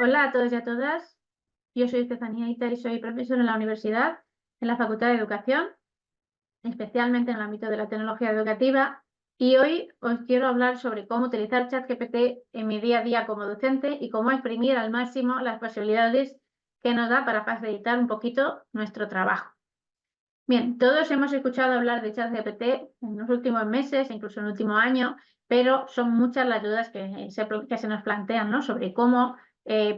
Hola a todos y a todas. Yo soy Estefanía Itar y soy profesora en la universidad, en la Facultad de Educación, especialmente en el ámbito de la tecnología educativa. Y hoy os quiero hablar sobre cómo utilizar ChatGPT en mi día a día como docente y cómo exprimir al máximo las posibilidades que nos da para facilitar un poquito nuestro trabajo. Bien, todos hemos escuchado hablar de ChatGPT en los últimos meses, incluso en el último año, pero son muchas las dudas que se nos plantean, ¿no? Sobre cómo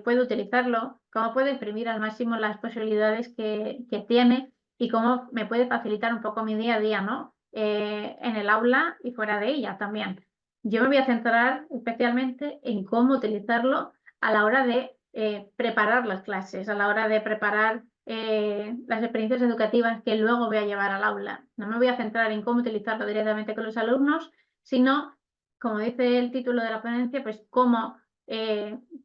puedo utilizarlo, cómo puedo exprimir al máximo las posibilidades que tiene y cómo me puede facilitar un poco mi día a día, ¿no? En el aula y fuera de ella también. Yo me voy a centrar especialmente en cómo utilizarlo a la hora de preparar las clases, a la hora de preparar las experiencias educativas que luego voy a llevar al aula. No me voy a centrar en cómo utilizarlo directamente con los alumnos, sino, como dice el título de la ponencia, pues cómo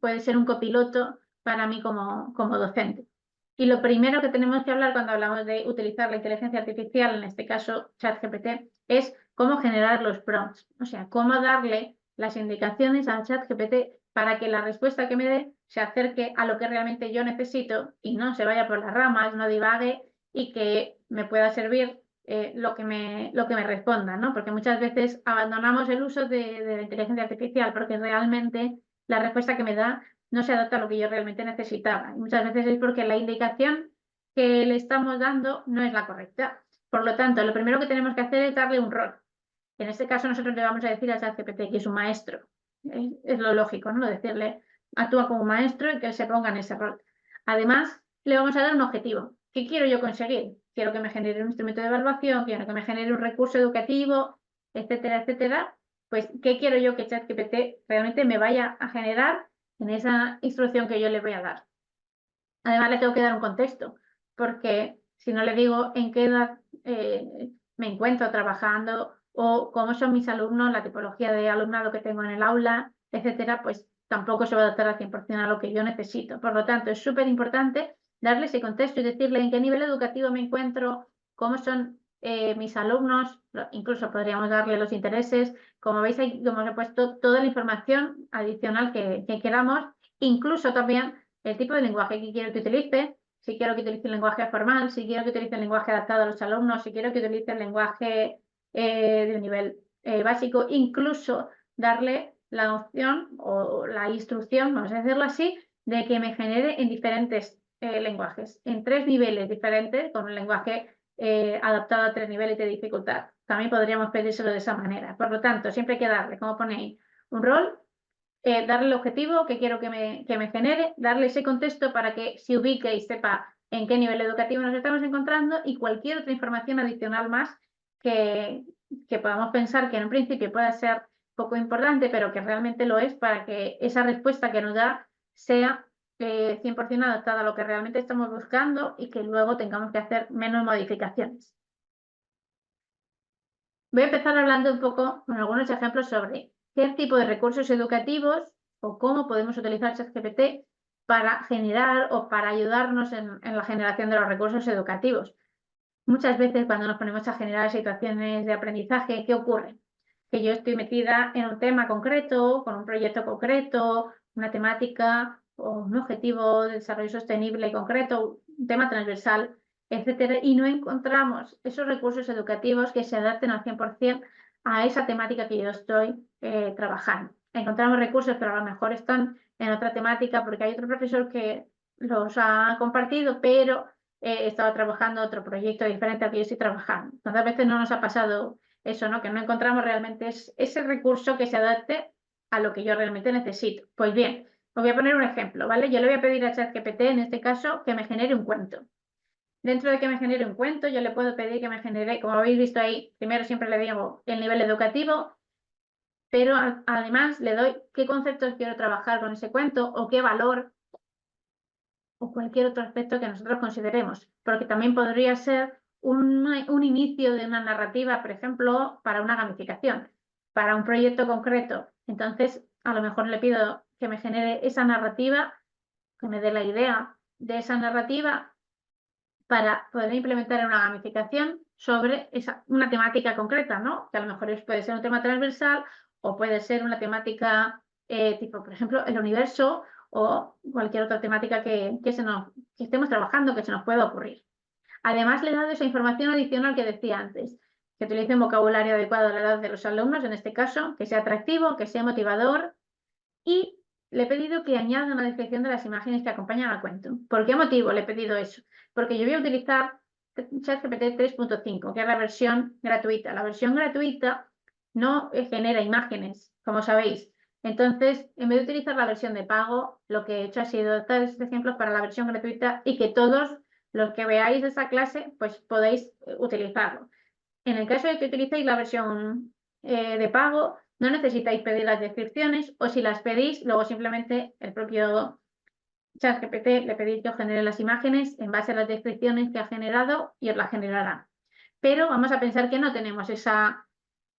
puede ser un copiloto para mí como docente. Y lo primero que tenemos que hablar cuando hablamos de utilizar la inteligencia artificial, en este caso ChatGPT, es cómo generar los prompts, o sea, cómo darle las indicaciones a ChatGPT para que la respuesta que me dé se acerque a lo que realmente yo necesito y no se vaya por las ramas, no divague y que me pueda servir lo que me responda, ¿no? Porque muchas veces abandonamos el uso de la inteligencia artificial porque realmente la respuesta que me da no se adapta a lo que yo realmente necesitaba. Y muchas veces es porque la indicación que le estamos dando no es la correcta. Por lo tanto, lo primero que tenemos que hacer es darle un rol. En este caso, nosotros le vamos a decir a ChatGPT que es un maestro. Es lo lógico, ¿no? Decirle, actúa como maestro y que él se ponga en ese rol. Además, le vamos a dar un objetivo. ¿Qué quiero yo conseguir? Quiero que me genere un instrumento de evaluación, quiero que me genere un recurso educativo, etcétera, etcétera. Pues, ¿qué quiero yo que ChatGPT realmente me vaya a generar en esa instrucción que yo le voy a dar? Además, le tengo que dar un contexto, porque si no le digo en qué edad me encuentro trabajando o cómo son mis alumnos, la tipología de alumnado que tengo en el aula, etcétera, pues tampoco se va a adaptar al 100% a lo que yo necesito. Por lo tanto, es súper importante darle ese contexto y decirle en qué nivel educativo me encuentro, cómo son mis alumnos, incluso podríamos darle los intereses. Como veis, ahí como os he puesto toda la información adicional que queramos, incluso también el tipo de lenguaje que quiero que utilice, si quiero que utilice el lenguaje formal, si quiero que utilice el lenguaje adaptado a los alumnos, si quiero que utilice el lenguaje de nivel básico, incluso darle la opción o la instrucción, vamos a decirlo así, de que me genere en diferentes lenguajes, en 3 niveles diferentes, con un lenguaje adaptado a 3 niveles de dificultad. También podríamos pedírselo de esa manera. Por lo tanto, siempre hay que darle, como ponéis, un rol, darle el objetivo que quiero que me genere, darle ese contexto para que se ubique y sepa en qué nivel educativo nos estamos encontrando y cualquier otra información adicional más que, que podamos pensar que en un principio pueda ser poco importante, pero que realmente lo es para que esa respuesta que nos da sea 100% adaptada a lo que realmente estamos buscando y que luego tengamos que hacer menos modificaciones. Voy a empezar hablando un poco con algunos ejemplos sobre qué tipo de recursos educativos o cómo podemos utilizar ChatGPT para generar o para ayudarnos en la generación de los recursos educativos. Muchas veces cuando nos ponemos a generar situaciones de aprendizaje, ¿qué ocurre? Que yo estoy metida en un tema concreto, con un proyecto concreto, una temática o un objetivo de desarrollo sostenible concreto, un tema transversal, etcétera, y no encontramos esos recursos educativos que se adapten al 100% a esa temática que yo estoy trabajando. Encontramos recursos, pero a lo mejor están en otra temática porque hay otro profesor que los ha compartido, pero estaba trabajando otro proyecto diferente al que yo estoy trabajando. Tantas veces no nos ha pasado eso, ¿no? Que no encontramos realmente ese recurso que se adapte a lo que yo realmente necesito. Pues bien, os voy a poner un ejemplo, ¿vale? Yo le voy a pedir a ChatGPT, en este caso, que me genere un cuento. Dentro de que me genere un cuento, yo le puedo pedir que me genere, como habéis visto ahí, primero siempre le digo el nivel educativo, pero además le doy qué conceptos quiero trabajar con ese cuento o qué valor o cualquier otro aspecto que nosotros consideremos, porque también podría ser un inicio de una narrativa, por ejemplo, para una gamificación, para un proyecto concreto. Entonces, a lo mejor le pido que me genere esa narrativa, que me dé la idea de esa narrativa para poder implementar una gamificación sobre una temática concreta, ¿no? Que a lo mejor puede ser un tema transversal o puede ser una temática tipo, por ejemplo, el universo o cualquier otra temática que estemos trabajando, que se nos pueda ocurrir. Además, le he dado esa información adicional que decía antes, que utilice un vocabulario adecuado a la edad de los alumnos, en este caso, que sea atractivo, que sea motivador, y le he pedido que añada una descripción de las imágenes que acompañan al cuento. ¿Por qué motivo le he pedido eso? Porque yo voy a utilizar ChatGPT 3.5, que es la versión gratuita. La versión gratuita no genera imágenes, como sabéis. Entonces, en vez de utilizar la versión de pago, lo que he hecho ha sido dar estos ejemplos para la versión gratuita y que todos los que veáis esa clase, pues podéis utilizarlo. En el caso de que utilicéis la versión de pago, no necesitáis pedir las descripciones, o si las pedís, luego simplemente el propio ChatGPT le pedís que os genere las imágenes en base a las descripciones que ha generado y os las generará. Pero vamos a pensar que no tenemos esa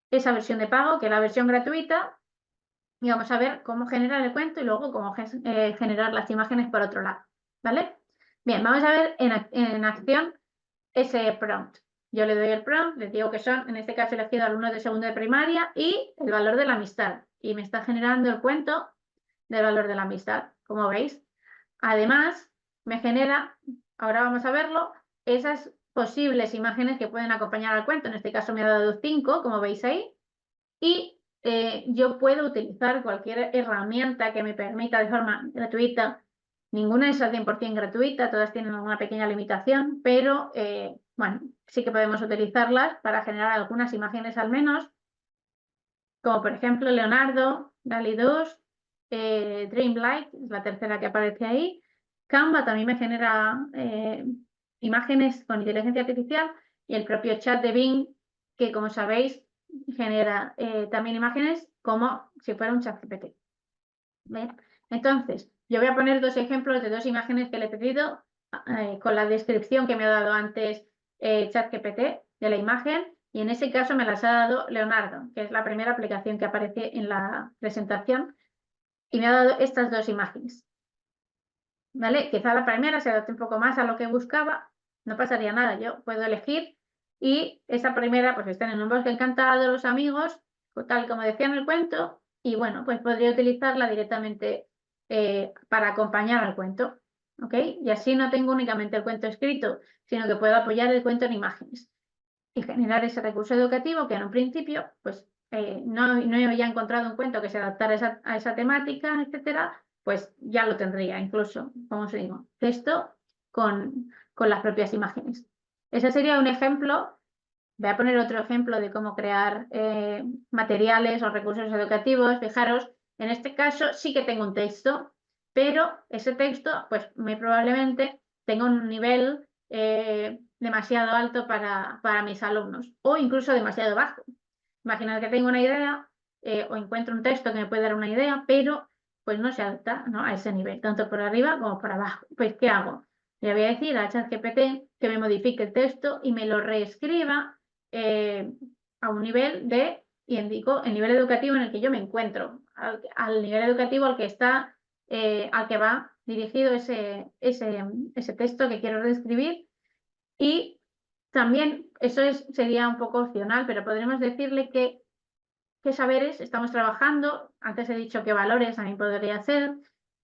versión de pago, que es la versión gratuita, y vamos a ver cómo generar el cuento y luego cómo generar las imágenes por otro lado, ¿vale? Bien, vamos a ver en acción ese prompt. Yo le doy el prompt, les digo que son, en este caso he elegido alumnos de segundo de primaria, y el valor de la amistad. Y me está generando el cuento del valor de la amistad, como veis. Además, me genera, ahora vamos a verlo, esas posibles imágenes que pueden acompañar al cuento. En este caso me ha dado 5, como veis ahí. Y yo puedo utilizar cualquier herramienta que me permita de forma gratuita. Ninguna es al 100% gratuita, todas tienen alguna pequeña limitación, pero bueno, sí que podemos utilizarlas para generar algunas imágenes al menos, como por ejemplo Leonardo, DALL-E 2, Dreamlight, es la tercera que aparece ahí. Canva también me genera imágenes con inteligencia artificial, y el propio chat de Bing, que como sabéis genera también imágenes como si fuera un ChatGPT. ¿Bien? Entonces, yo voy a poner dos ejemplos de dos imágenes que le he pedido con la descripción que me ha dado antes ChatGPT de la imagen, y en ese caso me las ha dado Leonardo, que es la primera aplicación que aparece en la presentación, y me ha dado estas dos imágenes. ¿Vale? Quizá la primera se adapte un poco más a lo que buscaba, no pasaría nada, yo puedo elegir, y esa primera pues están en un bosque encantado los amigos, tal como decía en el cuento, y bueno, pues podría utilizarla directamente para acompañar al cuento, ¿ok? Y así no tengo únicamente el cuento escrito, sino que puedo apoyar el cuento en imágenes y generar ese recurso educativo que en un principio pues no había encontrado un cuento que se adaptara a esa temática, etcétera, pues ya lo tendría incluso, como os digo, texto con las propias imágenes. Ese sería un ejemplo. Voy a poner otro ejemplo de cómo crear materiales o recursos educativos. Fijaros, en este caso sí que tengo un texto, pero ese texto pues muy probablemente tenga un nivel demasiado alto para mis alumnos, o incluso demasiado bajo. Imaginad que tengo una idea o encuentro un texto que me puede dar una idea, pero pues no se adapta, ¿no?, a ese nivel, tanto por arriba como por abajo. Pues, ¿qué hago? Le voy a decir a ChatGPT que me modifique el texto y me lo reescriba a un nivel y indico el nivel educativo en el que yo me encuentro, al nivel educativo al que está, al que va dirigido ese texto que quiero reescribir. Y también eso sería un poco opcional, pero podremos decirle qué saberes estamos trabajando. Antes he dicho qué valores también podría ser.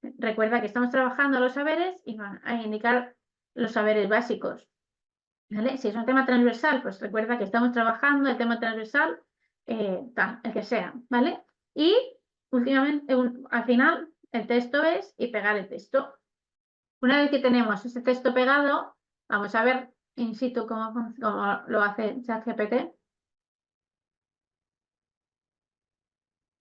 Recuerda que estamos trabajando los saberes y van a indicar los saberes básicos, ¿vale? Si es un tema transversal, pues recuerda que estamos trabajando el tema transversal, el que sea, ¿vale? Y últimamente, al final, el texto es y pegar el texto. Una vez que tenemos ese texto pegado, vamos a ver in situ cómo lo hace ChatGPT.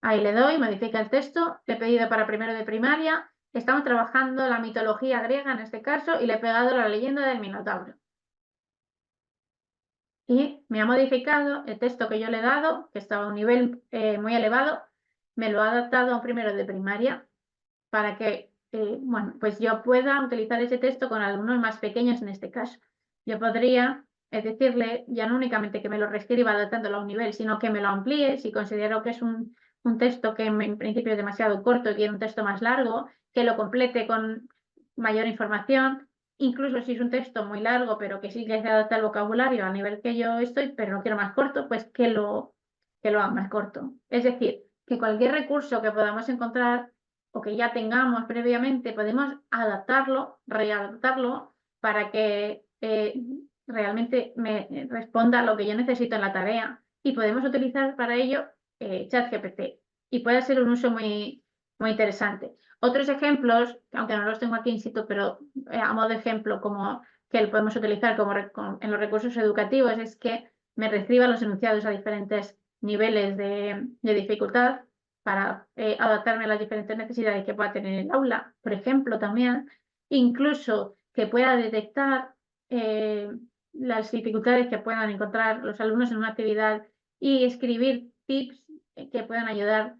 Ahí le doy, modifica el texto, le he pedido para primero de primaria, estamos trabajando la mitología griega en este caso, y le he pegado la leyenda del Minotauro. Y me ha modificado el texto que yo le he dado, que estaba a un nivel muy elevado, me lo ha adaptado a un primero de primaria para que bueno, pues yo pueda utilizar ese texto con alumnos más pequeños en este caso. Yo podría decirle ya no únicamente que me lo reescriba adaptándolo a un nivel, sino que me lo amplíe si considero que es un texto que en principio es demasiado corto y quiero un texto más largo, que lo complete con mayor información. Incluso si es un texto muy largo, pero que sí que se adapta al vocabulario al nivel que yo estoy, pero lo quiero más corto, pues que lo haga más corto. Es decir, que cualquier recurso que podamos encontrar o que ya tengamos previamente, podemos adaptarlo, readaptarlo para que realmente me responda a lo que yo necesito en la tarea. Y podemos utilizar para ello ChatGPT. Y puede ser un uso muy, muy interesante. Otros ejemplos, aunque no los tengo aquí in situ, pero a modo de ejemplo, como que lo podemos utilizar en los recursos educativos, es que me reescriba los enunciados a diferentes niveles de dificultad para adaptarme a las diferentes necesidades que pueda tener el aula. Por ejemplo, también, incluso que pueda detectar las dificultades que puedan encontrar los alumnos en una actividad y escribir tips que puedan ayudar.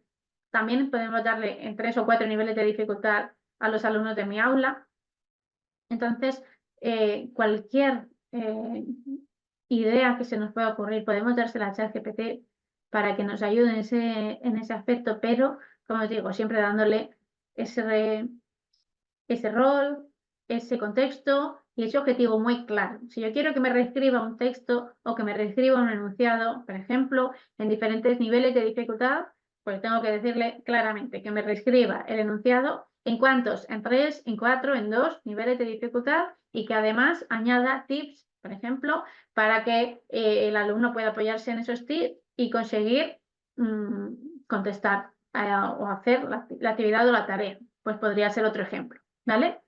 También podemos darle en 3 o 4 niveles de dificultad a los alumnos de mi aula. Entonces, cualquier idea que se nos pueda ocurrir, podemos dársela a ChatGPT para que nos ayude en ese aspecto, pero, como os digo, siempre dándole ese rol, ese contexto y ese objetivo muy claro. Si yo quiero que me reescriba un texto o que me reescriba un enunciado, por ejemplo, en diferentes niveles de dificultad, pues tengo que decirle claramente que me reescriba el enunciado en cuántos, en 3, en 4, en 2 niveles de dificultad y que además añada tips, por ejemplo, para que el alumno pueda apoyarse en esos tips y conseguir contestar o hacer la actividad o la tarea. Pues podría ser otro ejemplo. ¿Vale?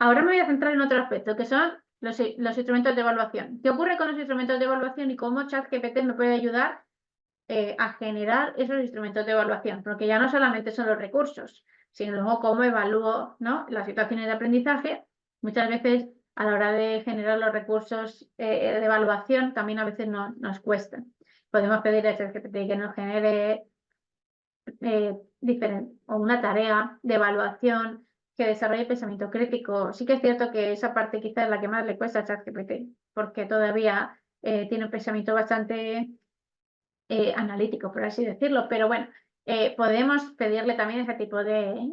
Ahora me voy a centrar en otro aspecto, que son los instrumentos de evaluación. ¿Qué ocurre con los instrumentos de evaluación y cómo ChatGPT me puede ayudar a generar esos instrumentos de evaluación? Porque ya no solamente son los recursos, sino luego cómo evalúo, ¿no?, las situaciones de aprendizaje. Muchas veces a la hora de generar los recursos de evaluación también a veces nos cuestan. Podemos pedirle a ChatGPT que nos genere o una tarea de evaluación que desarrolle pensamiento crítico. Sí que es cierto que esa parte quizás es la que más le cuesta a ChatGPT, porque todavía tiene un pensamiento bastante analítico, por así decirlo, pero bueno, podemos pedirle también ese tipo de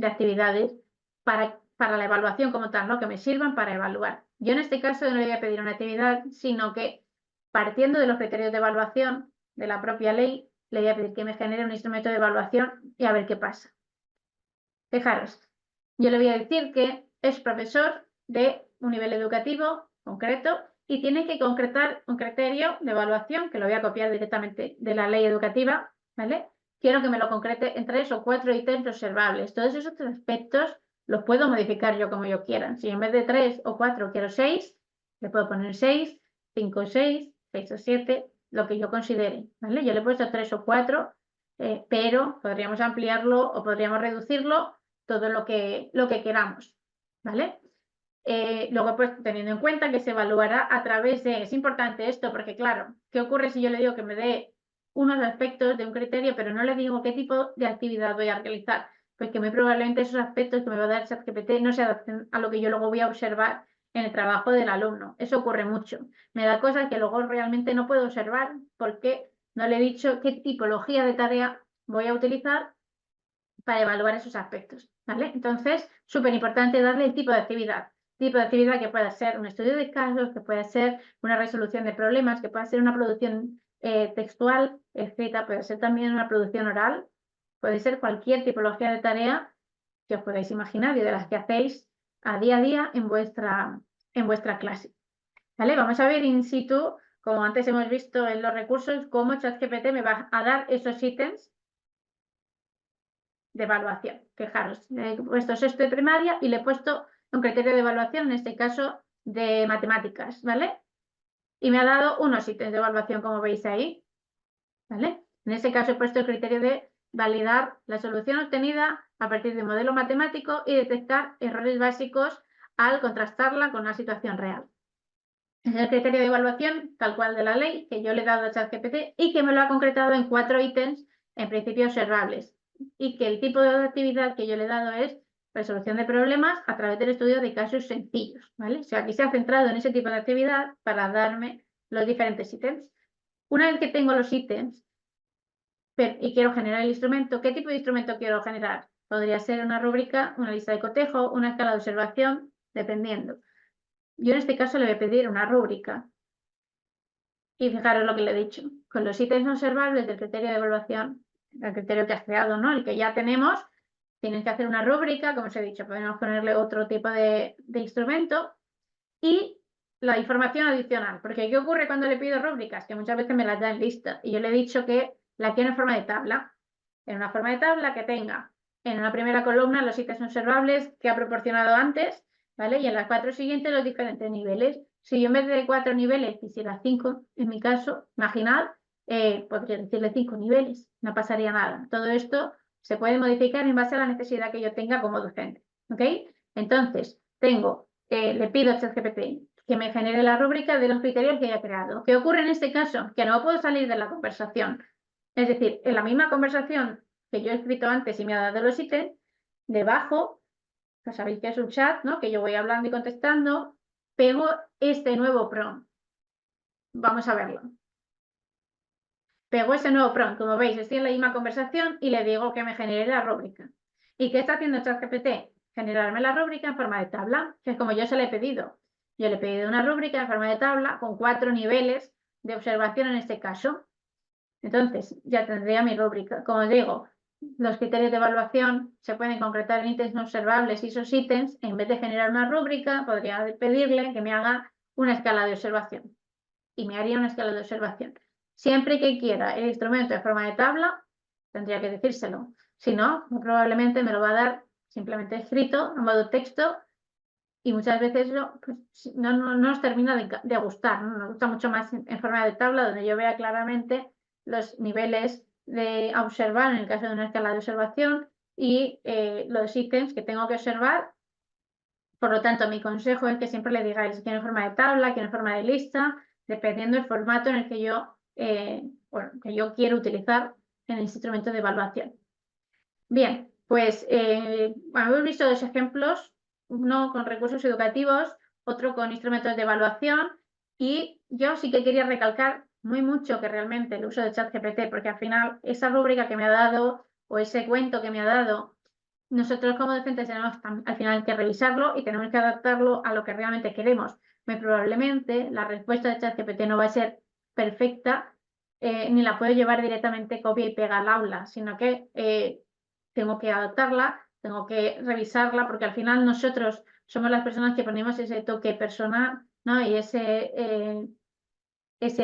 actividades para la evaluación como tal, ¿no?, que me sirvan para evaluar. Yo en este caso no le voy a pedir una actividad, sino que partiendo de los criterios de evaluación de la propia ley, le voy a pedir que me genere un instrumento de evaluación y a ver qué pasa. Fijaros, yo le voy a decir que es profesor de un nivel educativo concreto y tiene que concretar un criterio de evaluación, que lo voy a copiar directamente de la ley educativa, ¿vale? Quiero que me lo concrete en 3 o 4 ítems observables. Todos esos aspectos los puedo modificar yo como yo quiera. Si en vez de 3 o 4 quiero 6, le puedo poner 6, 5 o 6, 6 o 7, lo que yo considere, ¿vale? Yo le he puesto 3 o 4, pero podríamos ampliarlo o podríamos reducirlo todo lo que queramos, ¿vale? Luego, pues, teniendo en cuenta que se evaluará a través de... Es importante esto porque, claro, ¿qué ocurre si yo le digo que me dé unos aspectos de un criterio, pero no le digo qué tipo de actividad voy a realizar? Pues que muy probablemente esos aspectos que me va a dar ChatGPT no se adapten a lo que yo luego voy a observar en el trabajo del alumno. Eso ocurre mucho. Me da cosas que luego realmente no puedo observar porque no le he dicho qué tipología de tarea voy a utilizar para evaluar esos aspectos, ¿vale? Entonces, súper importante darle el tipo de actividad. Tipo de actividad que pueda ser un estudio de casos, que pueda ser una resolución de problemas, que pueda ser una producción textual, escrita, puede ser también una producción oral, puede ser cualquier tipología de tarea que os podáis imaginar y de las que hacéis a día en vuestra clase, ¿vale? Vamos a ver in situ, como antes hemos visto en los recursos, cómo ChatGPT me va a dar esos ítems de evaluación. Fijaros, le he puesto sexto de primaria y le he puesto un criterio de evaluación, en este caso de matemáticas, ¿vale? Y me ha dado unos ítems de evaluación, como veis ahí, ¿vale? En este caso he puesto el criterio de validar la solución obtenida a partir de un modelo matemático y detectar errores básicos al contrastarla con una situación real. Es el criterio de evaluación tal cual de la ley que yo le he dado a ChatGPT y que me lo ha concretado en 4 ítems en principio observables, y que el tipo de actividad que yo le he dado es resolución de problemas a través del estudio de casos sencillos, ¿vale? O sea, aquí se ha centrado en ese tipo de actividad para darme los diferentes ítems. Una vez que tengo los ítems y quiero generar el instrumento, ¿qué tipo de instrumento quiero generar? Podría ser una rúbrica, una lista de cotejo, una escala de observación, dependiendo. Yo en este caso le voy a pedir una rúbrica. Y fijaros lo que le he dicho, con los ítems observables del criterio de evaluación, el criterio que has creado, ¿no?, el que ya tenemos, Tienen que hacer una rúbrica, como os he dicho, podemos ponerle otro tipo de instrumento y la información adicional. Porque ¿qué ocurre cuando le pido rúbricas? Que muchas veces me las da en lista y yo le he dicho que la quiero en forma de tabla. En una forma de tabla que tenga en una primera columna los ítems observables que ha proporcionado antes, ¿vale? Y en las 4 siguientes los diferentes niveles. Si yo en vez de 4 niveles quisiera 5, en mi caso, imaginad, podría decirle 5 niveles, no pasaría nada. Todo esto se puede modificar en base a la necesidad que yo tenga como docente, ¿ok? Entonces, le pido a ChatGPT que me genere la rúbrica de los criterios que haya creado. ¿Qué ocurre en este caso? Que no puedo salir de la conversación. Es decir, en la misma conversación que yo he escrito antes y me ha dado los ítems, debajo, pues sabéis que es un chat, ¿no? Que yo voy hablando y contestando, pego este nuevo prompt. Vamos a verlo. Pego ese nuevo prompt, como veis, estoy en la misma conversación y le digo que me genere la rúbrica. ¿Y qué está haciendo ChatGPT? Generarme la rúbrica en forma de tabla, que es como yo se le he pedido. Yo le he pedido una rúbrica en forma de tabla con 4 niveles de observación en este caso. Entonces, ya tendría mi rúbrica. Como os digo, los criterios de evaluación se pueden concretar en ítems no observables y esos ítems, en vez de generar una rúbrica, podría pedirle que me haga una escala de observación. Y me haría una escala de observación. Siempre que quiera el instrumento en forma de tabla, tendría que decírselo. Si no, probablemente me lo va a dar simplemente escrito, en modo texto, y muchas veces pues, no nos termina de gustar, ¿no? Nos gusta mucho más en forma de tabla, donde yo vea claramente los niveles a observar en el caso de una escala de observación y los ítems que tengo que observar. Por lo tanto, mi consejo es que siempre le digáis que en forma de tabla, que en forma de lista, dependiendo del formato en el que yo quiero utilizar en el instrumento de evaluación. Bien, pues hemos visto 2 ejemplos, uno con recursos educativos, otro con instrumentos de evaluación, y yo sí que quería recalcar muy mucho que realmente el uso de ChatGPT, porque al final esa rúbrica que me ha dado o ese cuento que me ha dado, nosotros como docentes tenemos al final que revisarlo y tenemos que adaptarlo a lo que realmente queremos. Muy probablemente la respuesta de ChatGPT no va a ser perfecta, ni la puedo llevar directamente copia y pega al aula, sino que tengo que adaptarla, tengo que revisarla, porque al final nosotros somos las personas que ponemos ese toque personal, ¿no? Y ese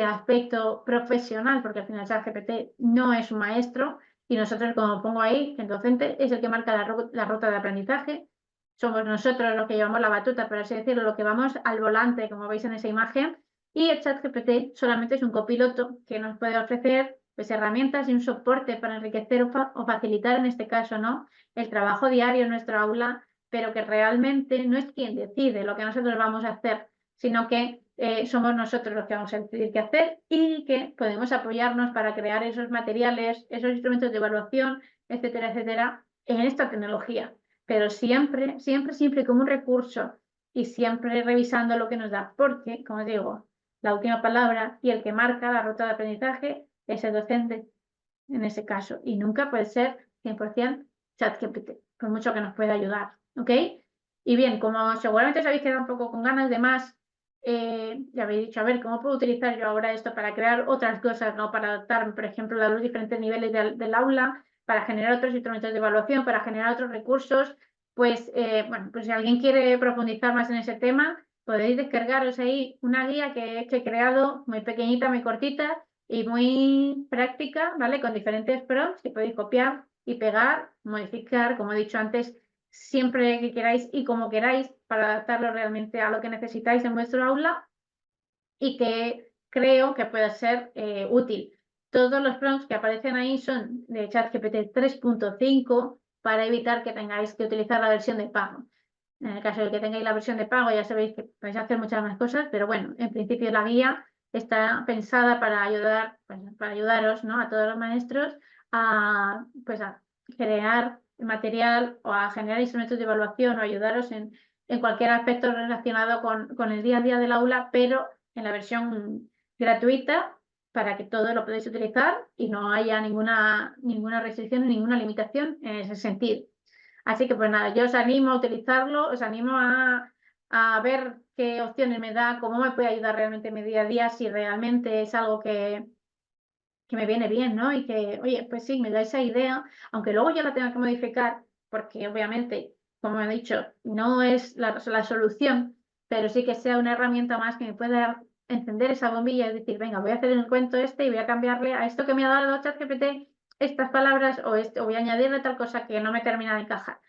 aspecto profesional, porque al final ChatGPT no es un maestro y nosotros, como pongo ahí, el docente es el que marca la ruta de aprendizaje. Somos nosotros los que llevamos la batuta, por así decirlo, lo que vamos al volante, como veis en esa imagen, y el ChatGPT solamente es un copiloto que nos puede ofrecer pues, herramientas y un soporte para enriquecer o facilitar, en este caso, ¿no? El trabajo diario en nuestra aula, pero que realmente no es quien decide lo que nosotros vamos a hacer, sino que somos nosotros los que vamos a decidir qué hacer y que podemos apoyarnos para crear esos materiales, esos instrumentos de evaluación, etcétera, etcétera, en esta tecnología. Pero siempre, siempre, siempre como un recurso y siempre revisando lo que nos da, porque, como digo, la última palabra y el que marca la ruta de aprendizaje es el docente en ese caso, y nunca puede ser 100% ChatGPT, por mucho que nos pueda ayudar, ¿ok? Y bien, como seguramente os habéis quedado un poco con ganas de más, ya habéis dicho, a ver, ¿cómo puedo utilizar yo ahora esto para crear otras cosas, ¿no? Para adaptar, por ejemplo, a los diferentes niveles del aula, para generar otros instrumentos de evaluación, para generar otros recursos? Pues, bueno, pues si alguien quiere profundizar más en ese tema, podéis descargaros ahí una guía que he creado, muy pequeñita, muy cortita y muy práctica, ¿vale? Con diferentes prompts que podéis copiar y pegar, modificar, como he dicho antes, siempre que queráis y como queráis para adaptarlo realmente a lo que necesitáis en vuestro aula y que creo que puede ser útil. Todos los prompts que aparecen ahí son de ChatGPT 3.5 para evitar que tengáis que utilizar la versión de pago. En el caso de que tengáis la versión de pago ya sabéis que podéis hacer muchas más cosas, pero bueno, en principio la guía está pensada para ayudar, pues, para ayudaros, ¿no? A todos los maestros a, pues, a crear material o a generar instrumentos de evaluación o ayudaros en cualquier aspecto relacionado con el día a día del aula, pero en la versión gratuita para que todo lo podáis utilizar y no haya ninguna restricción, ninguna limitación en ese sentido. Así que pues nada, yo os animo a utilizarlo, os animo a ver qué opciones me da, cómo me puede ayudar realmente en mi día a día, si realmente es algo que me viene bien, ¿no? Y que, oye, pues sí, me da esa idea, aunque luego yo la tenga que modificar, porque obviamente, como he dicho, no es la solución, pero sí que sea una herramienta más que me pueda encender esa bombilla y decir, venga, voy a hacer el cuento este y voy a cambiarle a esto que me ha dado ChatGPT estas palabras o voy a añadirle tal cosa que no me termina de encajar.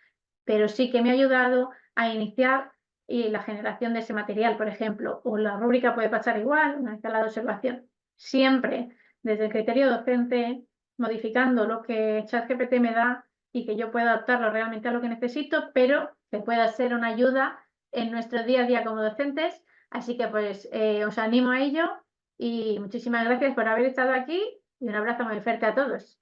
Pero sí que me ha ayudado a iniciar la generación de ese material, por ejemplo, o la rúbrica puede pasar igual, una escala de observación. Siempre desde el criterio docente, modificando lo que ChatGPT me da y que yo pueda adaptarlo realmente a lo que necesito, pero que pueda ser una ayuda en nuestro día a día como docentes. Así que pues os animo a ello y muchísimas gracias por haber estado aquí y un abrazo muy fuerte a todos.